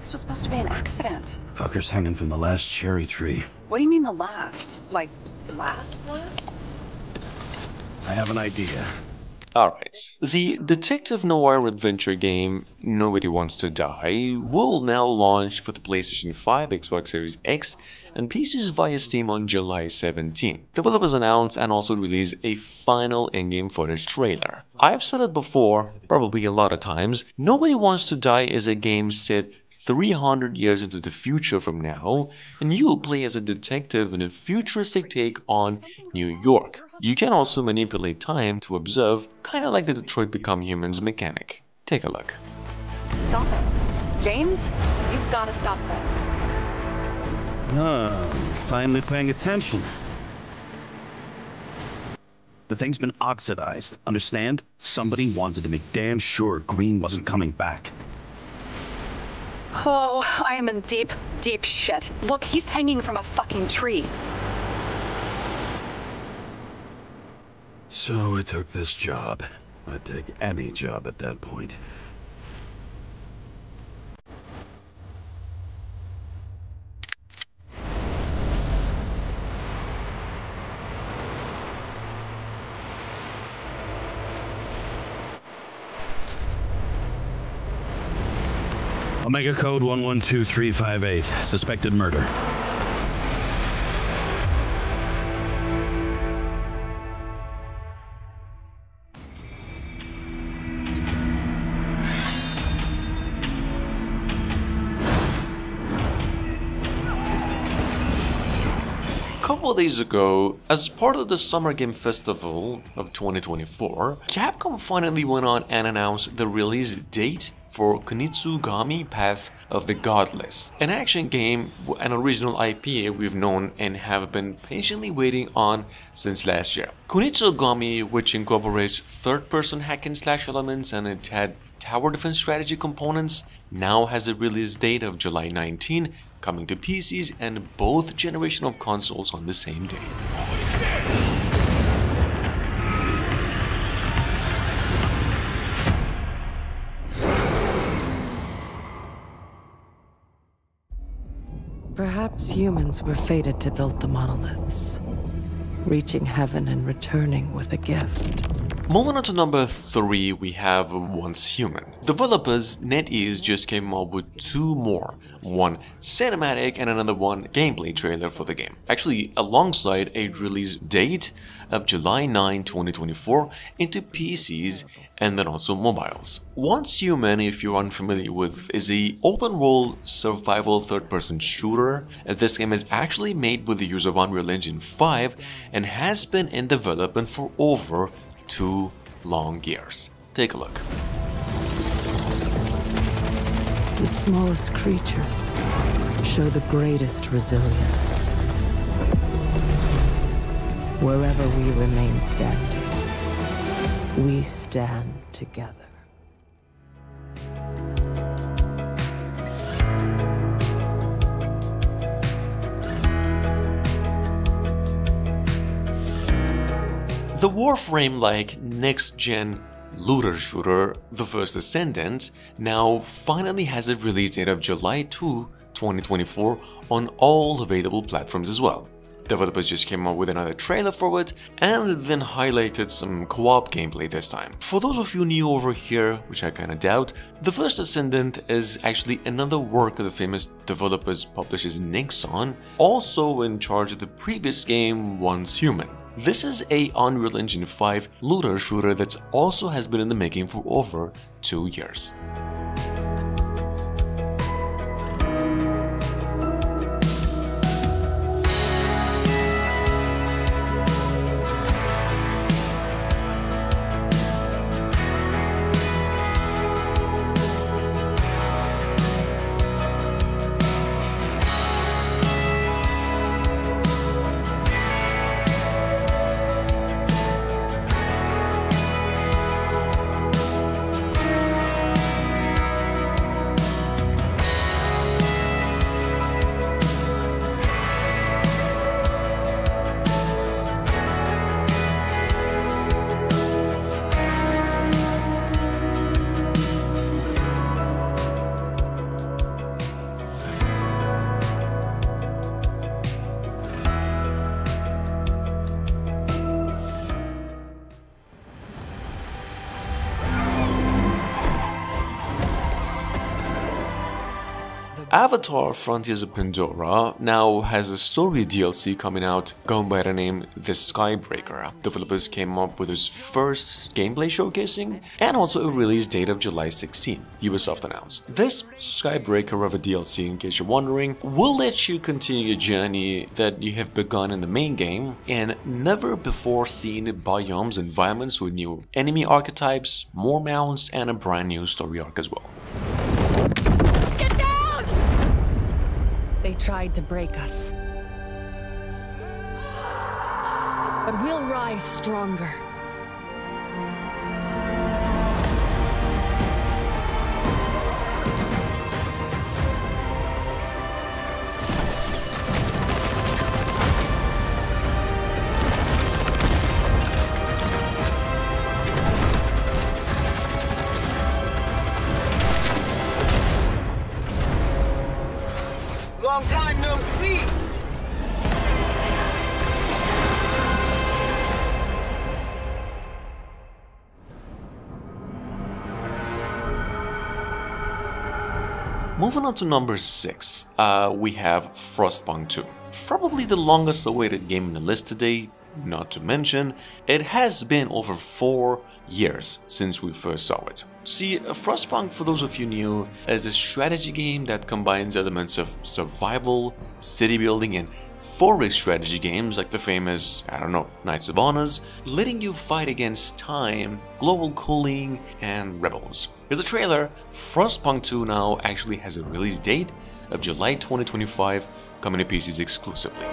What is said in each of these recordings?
This was supposed to be an accident. Fucker's hanging from the last cherry tree. What do you mean the last? Like, last? I have an idea. Alright, the detective noir adventure game Nobody Wants to Die will now launch for the PlayStation 5, Xbox Series X, and PCs via Steam on July 17. Developers announced and also released a final in-game footage trailer. I've said it before, probably a lot of times, Nobody Wants to Die is a game set 300 years into the future from now, and you will play as a detective in a futuristic take on New York. You can also manipulate time to observe, kinda like the Detroit Become Humans mechanic. Take a look. Stop it. James, you've got to stop this. Finally paying attention. The thing's been oxidized, understand? Somebody wanted to make damn sure Green wasn't coming back. Oh, I am in deep, deep shit. Look, he's hanging from a fucking tree. So I took this job. I'd take any job at that point. Omega code 112358. Suspected murder. A couple of days ago, as part of the Summer Game Festival of 2024, Capcom finally went on and announced the release date for Kunitsu-Gami Path of the Godless, an action game, an original IP we've known and have been patiently waiting on since last year. Kunitsu-Gami, which incorporates third-person hack-and-slash elements and it had tower defense strategy components, now has a release date of July 19, coming to PCs and both generation of consoles on the same day. Perhaps humans were fated to build the monoliths, reaching heaven and returning with a gift. Moving on to number 3, we have Once Human. Developers NetEase just came up with 2 more, one cinematic and another one gameplay trailer for the game. Actually, alongside a release date of July 9, 2024 into PCs and then also mobiles. Once Human, if you're unfamiliar with, is a open-world survival third-person shooter. This game is actually made with the use of Unreal Engine 5 and has been in development for over 2 long years. Take a look. The smallest creatures show the greatest resilience. Wherever we remain standing, we stand together. The Warframe-like next-gen looter shooter, The First Descendant, now finally has a release date of July 2, 2024 on all available platforms as well. Developers just came up with another trailer for it and then highlighted some co-op gameplay this time. For those of you new over here, which I kinda doubt, The First Descendant is actually another work of the famous developers publishers Nixon, also in charge of the previous game Once Human. This is a Unreal Engine 5 looter shooter that also has been in the making for over 2 years. Avatar Frontiers of Pandora now has a story DLC coming out going by the name The Skybreaker. Developers came up with its first gameplay showcasing and also a release date of July 16, Ubisoft announced. This Skybreaker of a DLC, in case you're wondering, will let you continue your journey that you have begun in the main game and never before seen biomes and environments with new enemy archetypes, more mounts, and a brand new story arc as well. Get down! They tried to break us. But we'll rise stronger. Long time no see! Moving on to number 6, we have Frostpunk 2. Probably the longest awaited game in the list today, not to mention, it has been over 4 years since we first saw it. See, Frostpunk, for those of you new, is a strategy game that combines elements of survival, city building, and forest strategy games like the famous, I don't know, Knights of Honors, letting you fight against time, global cooling, and rebels. Here's a trailer. Frostpunk 2 now actually has a release date of July 2025, coming to PCs exclusively.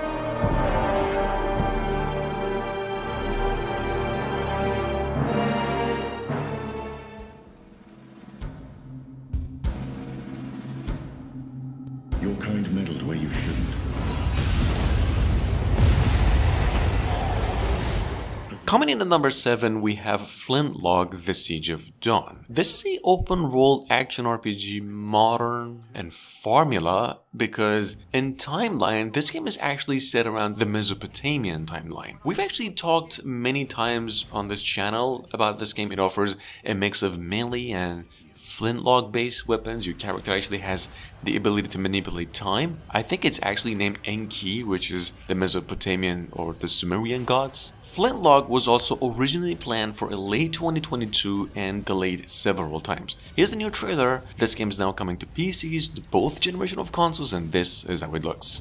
Your kind meddled where you shouldn't. Coming in at number 7, we have Flintlock: The Siege of Dawn. This is an open-world action RPG, modern and formula, because in timeline, this game is actually set around the Mesopotamian timeline. We've actually talked many times on this channel about this game. It offers a mix of melee and Flintlock-based weapons. Your character actually has the ability to manipulate time. I think it's actually named Enki, which is the Mesopotamian or the Sumerian gods. Flintlock was also originally planned for a late 2022 and delayed several times. Here's the new trailer. This game is now coming to PCs, to both generations of consoles, and this is how it looks.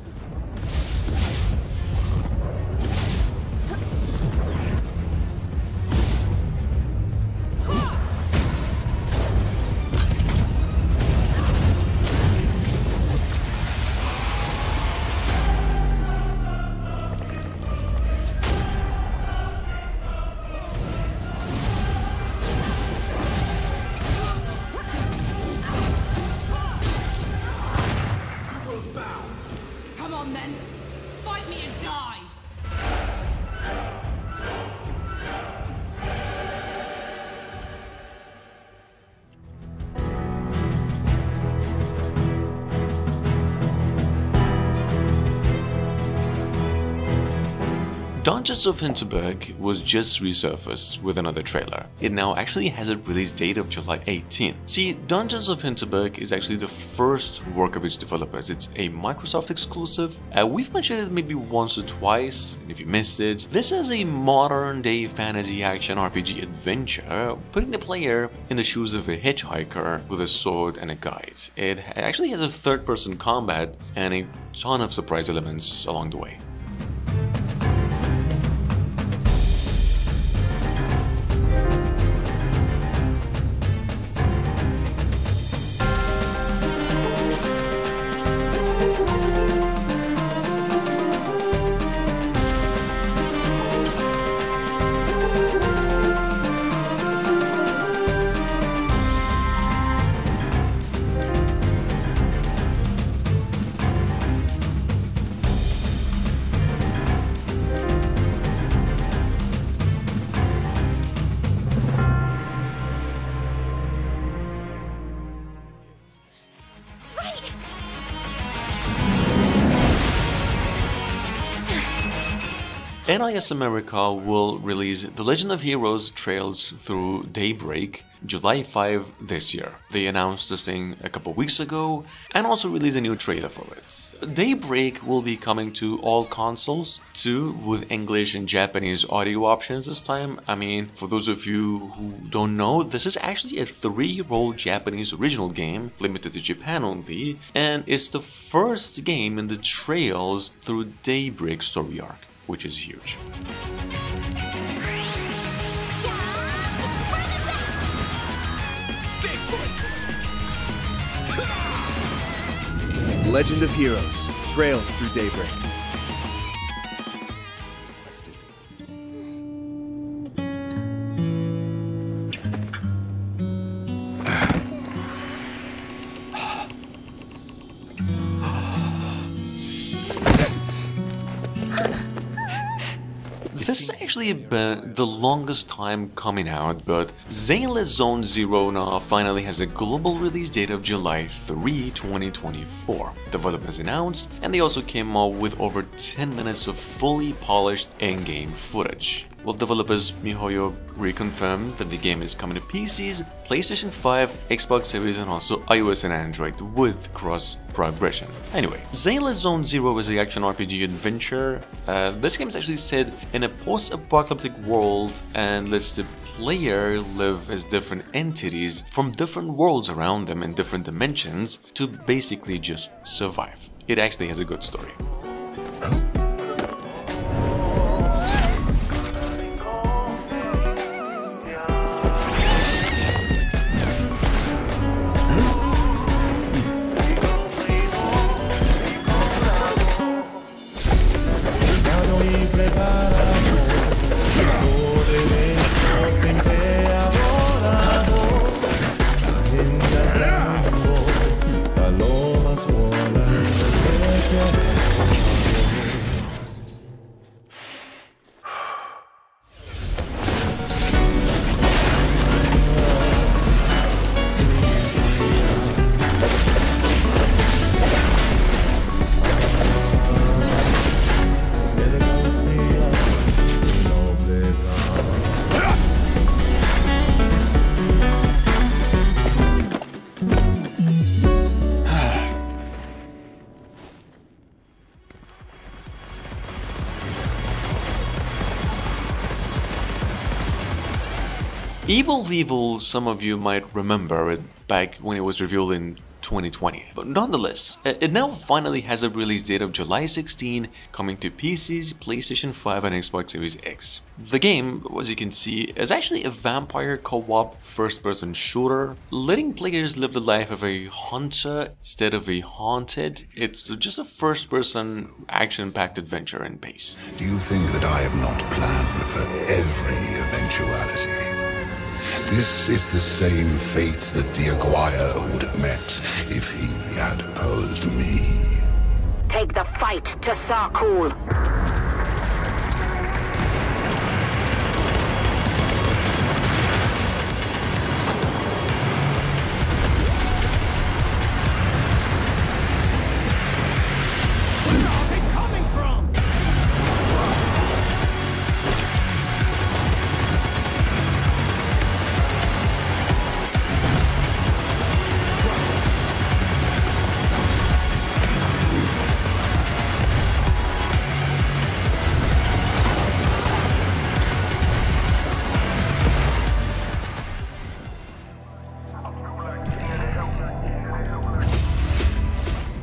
Come on then! Fight me and die! Dungeons of Hinterberg was just resurfaced with another trailer. It now actually has a release date of July 18. See, Dungeons of Hinterberg is actually the first work of its developers. It's a Microsoft exclusive. We've mentioned it maybe once or twice, and if you missed it, this is a modern-day fantasy action RPG adventure, putting the player in the shoes of a hitchhiker with a sword and a guide. It actually has a third-person combat and a ton of surprise elements along the way. NIS America will release The Legend of Heroes Trails through Daybreak July 5 this year. They announced this thing a couple weeks ago and also released a new trailer for it. Daybreak will be coming to all consoles too, with English and Japanese audio options this time. I mean, for those of you who don't know, this is actually a 3-year-old Japanese original game, limited to Japan only, and it's the first game in the Trails through Daybreak story arc, which is huge. Legend of Heroes, Trails through Daybreak. This has actually been the longest time coming out, but Zenless Zone Zero now finally has a global release date of July 3, 2024. Developers announced, and they also came out with over 10 minutes of fully polished in-game footage. Well, developers MiHoYo reconfirmed that the game is coming to PCs, PlayStation 5, Xbox Series and also iOS and Android with cross-progression. Anyway, Zenless Zone Zero is an action RPG adventure. This game is actually set in a post-apocalyptic world and lets the player live as different entities from different worlds around them in different dimensions to basically just survive. It actually has a good story. EvilVEvil, some of you might remember it back when it was revealed in 2020. But nonetheless, it now finally has a release date of July 16, coming to PCs, PlayStation 5 and Xbox Series X. The game, as you can see, is actually a vampire co-op first-person shooter, letting players live the life of a hunter instead of a haunted. It's just a first-person action-packed adventure in pace. Do you think that I have not planned for every eventuality? This is the same fate that the Aguirre would have met if he had opposed me. Take the fight to Sarkul.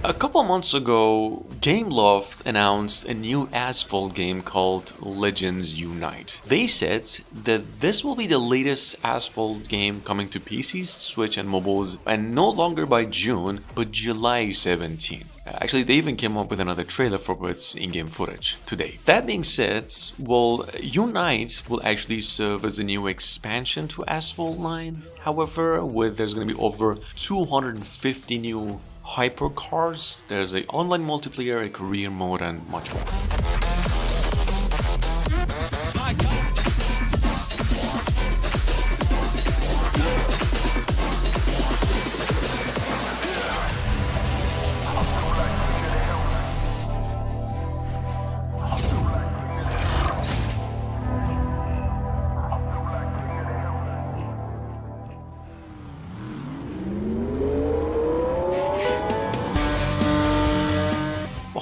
A couple months ago, Gameloft announced a new Asphalt game called Legends Unite. They said that this will be the latest Asphalt game coming to PCs, Switch and mobiles, and no longer by June, but July 17. Actually, they even came up with another trailer for its in-game footage today. That being said, well, Unite will actually serve as a new expansion to Asphalt 9. However, there's going to be over 250 new hypercars, there's an online multiplayer, a career mode, and much more.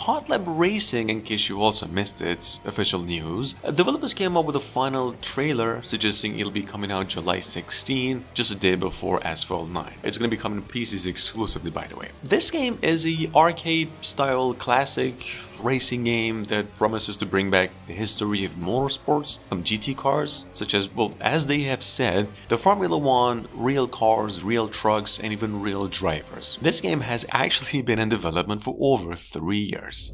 Hot Lap Racing, in case you also missed its official news, developers came up with a final trailer suggesting it'll be coming out July 16, just a day before Asphalt 9. It's gonna be coming to PCs exclusively, by the way. This game is a arcade-style classic racing game that promises to bring back the history of motorsports, GT cars, such as, well, as they have said, the Formula 1, real cars, real trucks, and even real drivers. This game has actually been in development for over 3 years.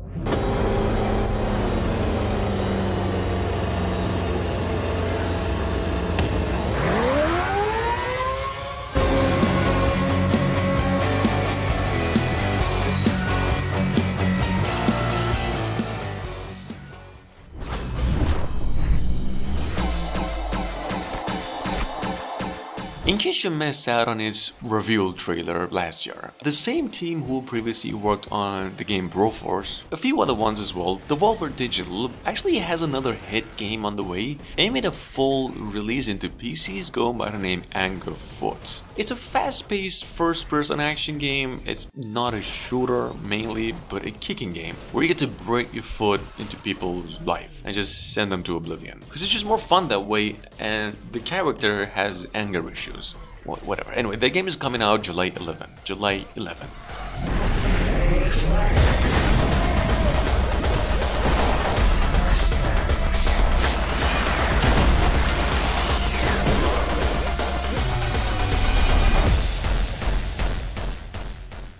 In case you missed out on its reveal trailer last year, the same team who previously worked on the game Broforce, a few other ones as well, Devolver Digital actually has another hit game on the way, aiming a full release into PCs going by the name Anger Foot. It's a fast-paced first-person action game. It's not a shooter mainly, but a kicking game where you get to break your foot into people's life and just send them to oblivion. Because it's just more fun that way, and the character has anger issues. Whatever. Anyway, the game is coming out July 11. July 11.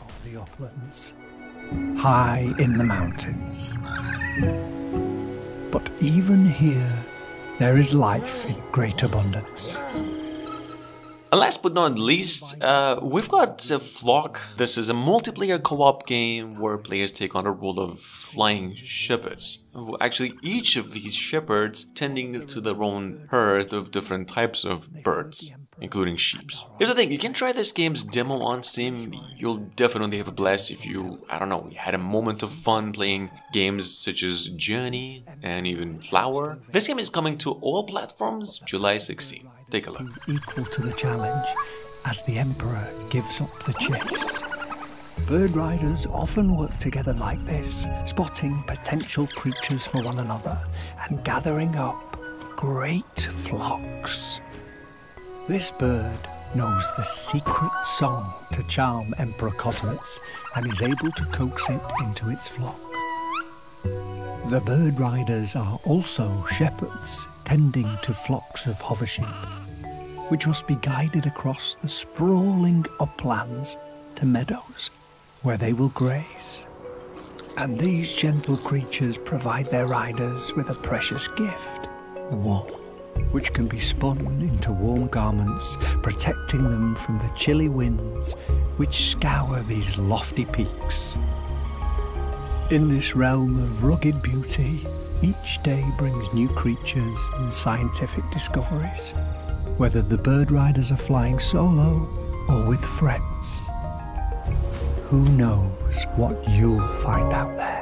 Of the uplands, high in the mountains. But even here, there is life in great abundance. And last but not least, we've got Flock. This is a multiplayer co-op game where players take on the role of flying shepherds. Actually, each of these shepherds tending to their own herd of different types of birds, including sheep. Here's the thing, you can try this game's demo on Steam. You'll definitely have a blast if you, I don't know, had a moment of fun playing games such as Journey and even Flower. This game is coming to all platforms July 16. Take a look. Equal to the challenge as the Emperor gives up the chase. Bird riders often work together like this, spotting potential creatures for one another and gathering up great flocks. This bird knows the secret song to charm Emperor Cosmets and is able to coax it into its flock. The bird riders are also shepherds tending to flocks of hover sheep, which must be guided across the sprawling uplands to meadows where they will graze. And these gentle creatures provide their riders with a precious gift, wool, which can be spun into warm garments, protecting them from the chilly winds which scour these lofty peaks. In this realm of rugged beauty, each day brings new creatures and scientific discoveries, whether the bird riders are flying solo or with friends. Who knows what you'll find out there?